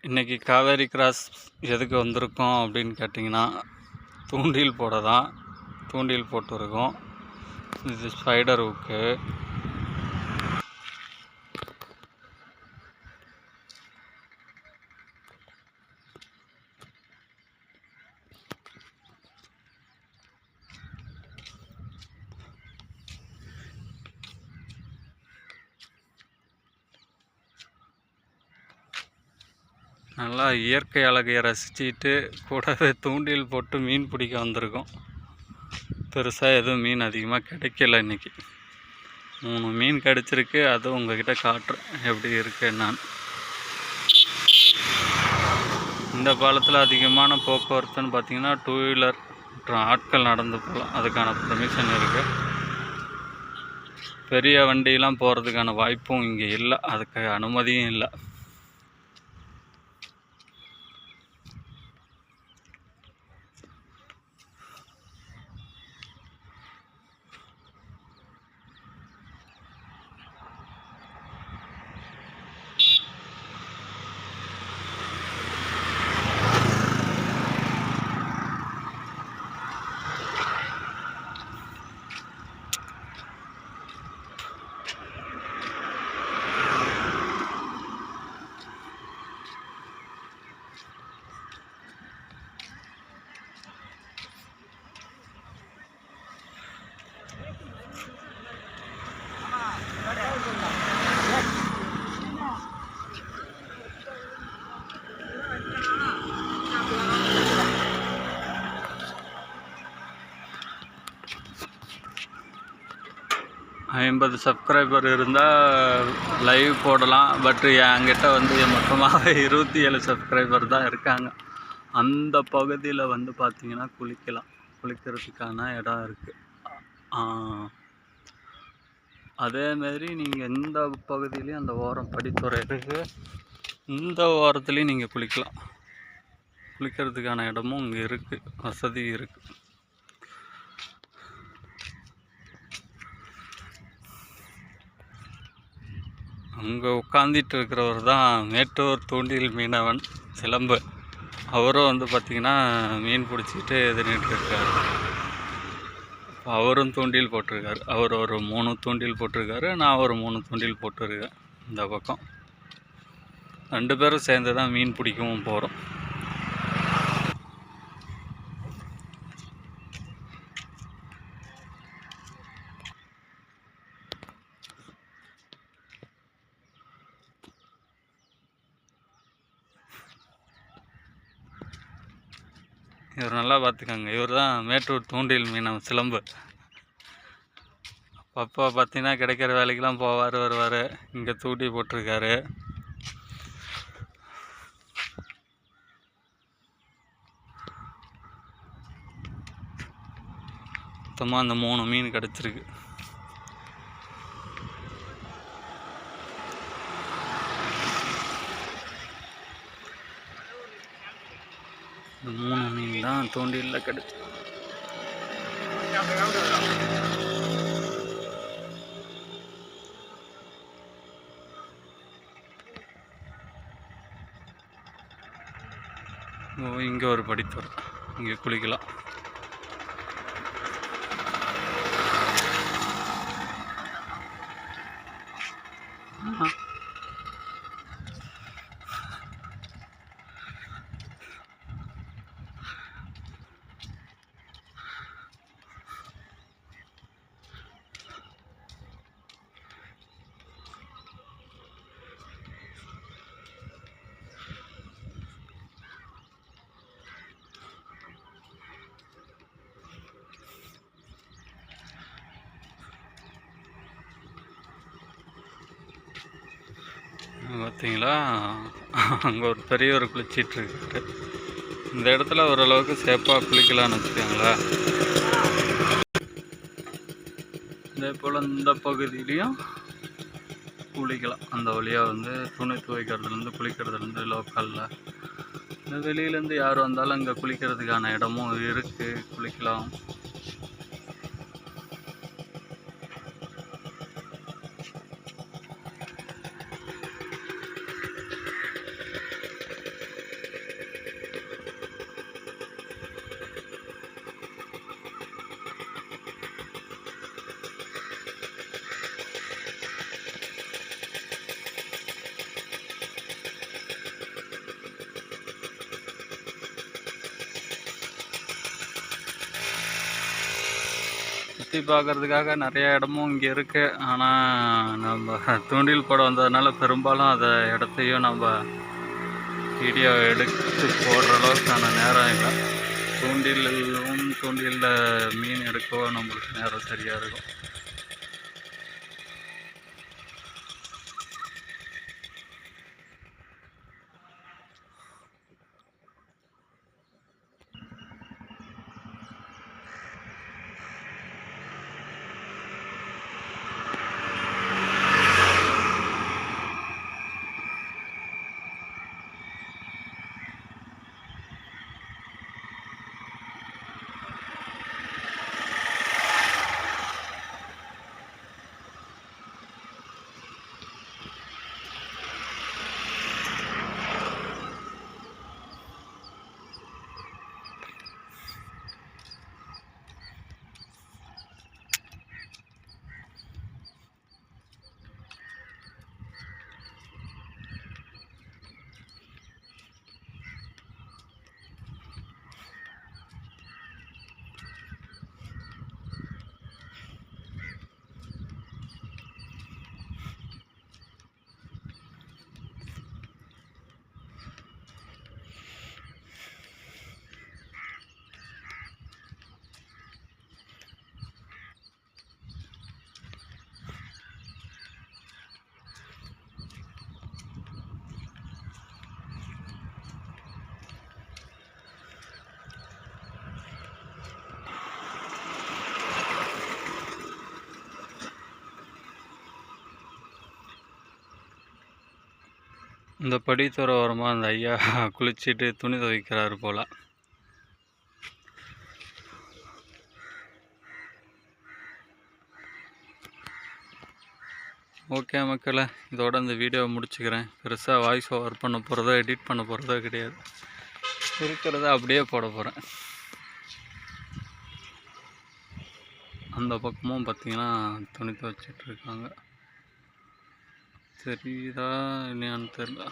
இன்றைக்கி காவேரி கிராஸ் எதுக்கு வந்திருக்கோம் அப்படின்னு கேட்டிங்கன்னா, தூண்டில் போட தான். தூண்டில் போட்டுருக்கோம். இது ஸ்பைடர் ஹுக்கு. நல்லா இயற்கை அழகையை ரசிச்சுட்டு கூடவே தூண்டில் போட்டு மீன் பிடிக்க வந்திருக்கோம். பெருசாக எதுவும் மீன் அதிகமாக கிடைக்கல இன்றைக்கி. 3 மீன் கிடச்சிருக்கு. அதுவும் உங்கள்கிட்ட காட்டுறேன் எப்படி இருக்கு நான். இந்த பாலத்தில் அதிகமான போக்குவரத்துன்னு பார்த்திங்கன்னா 2 வீலர் மற்றும் ஆட்கள் நடந்து போகலாம். அதுக்கான பர்மிஷன் இருக்குது. பெரிய வண்டியெலாம் போகிறதுக்கான வாய்ப்பும் இங்கே இல்லை. அதுக்கு அனுமதியும் இல்லை. ஐம்பது சப்ஸ்கிரைபர் இருந்தால் லைவ் போடலாம். பட் என்கிட்ட மொத்தமாக 27 சப்ஸ்கிரைபர் தான் இருக்காங்க. அந்த பகுதியில் பார்த்திங்கன்னா குளிக்கிறதுக்கான இடம் இருக்குது. அதேமாரி நீங்கள் எந்த பகுதியிலையும் அந்த ஓரம் படித்துறை இருக்குது. இந்த ஓரத்துலேயும் நீங்கள் குளிக்கலாம். குளிக்கிறதுக்கான இடமும் இங்கே இருக்குது. வசதி இருக்குது. அங்கே உட்காந்துட்டு இருக்கிறவர் தான் மேட்டூர் தூண்டில் மீனவன் சிலம்பு. அவரும் பார்த்திங்கன்னா மீன் பிடிச்சிட்டு எதிர்ட்டு இருக்கார். அவரும் தூண்டில் போட்டிருக்காரு. அவர் ஒரு 3 தூண்டில் போட்டிருக்காரு. நான் ஒரு 3 தூண்டில் போட்டிருக்கேன். இந்த பக்கம் 2 பேரும் சேர்ந்து தான் மீன் பிடிக்கவும் போகிறோம். இவர் நல்லா பார்த்துக்கோங்க. இவர் தான் மேட்டூர் தூண்டில் மீனவன் சிலம்பு. அப்போ பார்த்தீங்கன்னா கிடைக்கிற வேலைக்கெல்லாம் போவார் வருவார். இங்கே தூண்டி போட்டிருக்காரு. மொத்தமாக அந்த 3 மீன் கிடச்சிருக்கு. இந்த 3 மீன் தான் தூண்டிலில் கிடச்சி. இங்கே ஒரு படித்துறை. இங்கே குளிக்கலாம். பார்த்தீங்களா, அங்கே ஒரு பெரியவர் குளிச்சிட்ருக்காரு. இந்த இடத்துல ஓரளவுக்கு சேஃபாக குளிக்கலான்னு வச்சுக்கோங்களேன். இதே போல் இந்த பகுதியிலையும் குளிக்கலாம். அந்த வழியாக துணி துவைக்கிறதுலேருந்து குளிக்கிறதுலேருந்து லோக்கலில் இந்த வெளியிலேருந்து யார் வந்தாலும் அங்கே குளிக்கிறதுக்கான இடமும் இருக்குது. குளிக்கலாம். சுற்றி பார்க்குறதுக்காக நிறைய இடமும் இங்கே இருக்குது. ஆனால் நம்ம தூண்டில் போட வந்ததுனால பெரும்பாலும் அந்த இடத்தையும் நம்ம வீடியோ எடுத்து போடுற அளவுக்கான நேரம் இல்லை. தூண்டிலில் மீன் எடுக்கவோ நம்மளுக்கு நேரம் சரியாக இருக்கும். இந்த படித்துறை ஓரமாக அந்த ஐயா குளிச்சுட்டு துணி துவைக்கிறாரு போல். ஓகே மக்களே, இதோட இந்த வீடியோவை முடிச்சுக்கிறேன். பெருசாக வாய்ஸ் ஓவர் பண்ண போகிறதோ எடிட் பண்ண போகிறதோ கிடையாது. இருக்கிறத அப்படியே போட போகிறேன். அந்த பக்கமும் பார்த்திங்கன்னா துணி துவைச்சிட்ருக்காங்க. தெரியுதா இல்லையான்னு தெரியல.